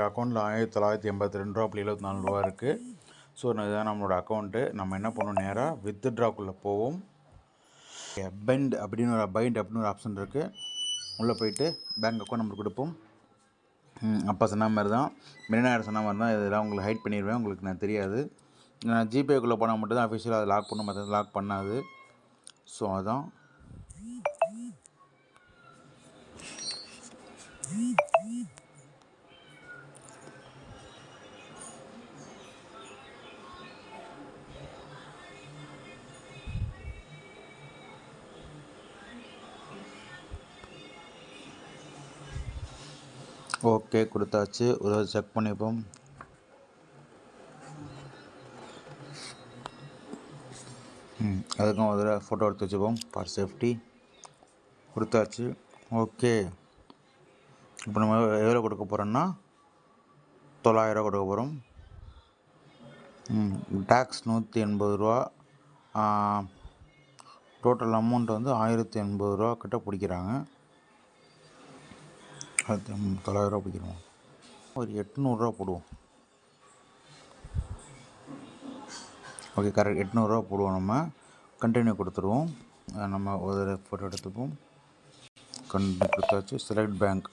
அக்கௌண்ட்டில் ₹1982 இருக்குது. ஸோ இதுதான் நம்மளோட அக்கௌண்ட்டு. நம்ம என்ன பண்ணணும், நேராக வித்ட்ராக்குள்ளே போவோம். பைண்ட் அப்படின்னு ஒரு ஆப்ஷன் இருக்குது. உள்ளே போயிட்டு பேங்க் அக்கௌண்ட் நம்பர் கொடுப்போம். அப்போ சொன்ன மாதிரி தான், மினினாயிரம் சொன்ன மாதிரி தான். இதெல்லாம் உங்களுக்கு ஹைட் பண்ணிடுவேன், உங்களுக்கு நான் தெரியாது. நான் ஜிபேக்குள்ளே போனால் மட்டும் தான் அஃபிஷியலாக அதை லாக் பண்ணும், மற்ற லாக் பண்ணாது. ஸோ அதான் ஓகே கொடுத்தாச்சு. ஒரு செக் பண்ணிப்போம். அதுக்கும் ஒரு ஃபோட்டோ எடுத்து வச்சுப்போம் ஃபார் சேஃப்டி. கொடுத்தாச்சு. ஓகே, இப்போ நம்ம எவ்வளோ கொடுக்க போகிறோன்னா 900 கொடுக்க போகிறோம். டேக்ஸ் ₹180. டோட்டல் அமௌண்ட் வந்து ₹1080 கிட்ட பிடிக்கிறாங்க. அது 900 பிடிக்கிறோம். ஒரு ₹800 போடுவோம். ஓகே, கரெக்ட், ₹800 போடுவோம். நம்ம கண்டினியூ கொடுத்துருவோம். நம்ம ஒரு ஃபோட்டோ எடுத்துப்போம். கண்டினியூ கொடுத்தாச்சு. செலக்ட் பேங்க்,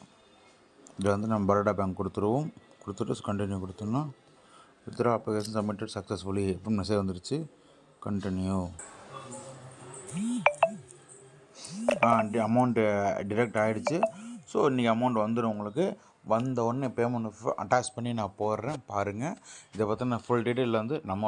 இதில் வந்து நம்ம பரோடா பேங்க் கொடுத்துருவோம். கொடுத்துட்டு கண்டினியூ கொடுத்தோம்னா வித்ட்ரா அப்ளிகேஷன் சப்மிட்டட் சக்ஸஸ்ஃபுல்லி அப்படின்னு மெசேஜ் வந்துருச்சு. கண்டினியூ. அமௌண்ட்டு டிடெக்ட் ஆகிடுச்சு. ஸோ இன்றைக்கி அமௌண்ட் வந்துடும் உங்களுக்கு. வந்த உடனே பேமெண்ட் அட்டாச் பண்ணி நான் போடுறேன், பாருங்கள். இதை பற்றின ஃபுல் டீட்டெயில் வந்து நம்ம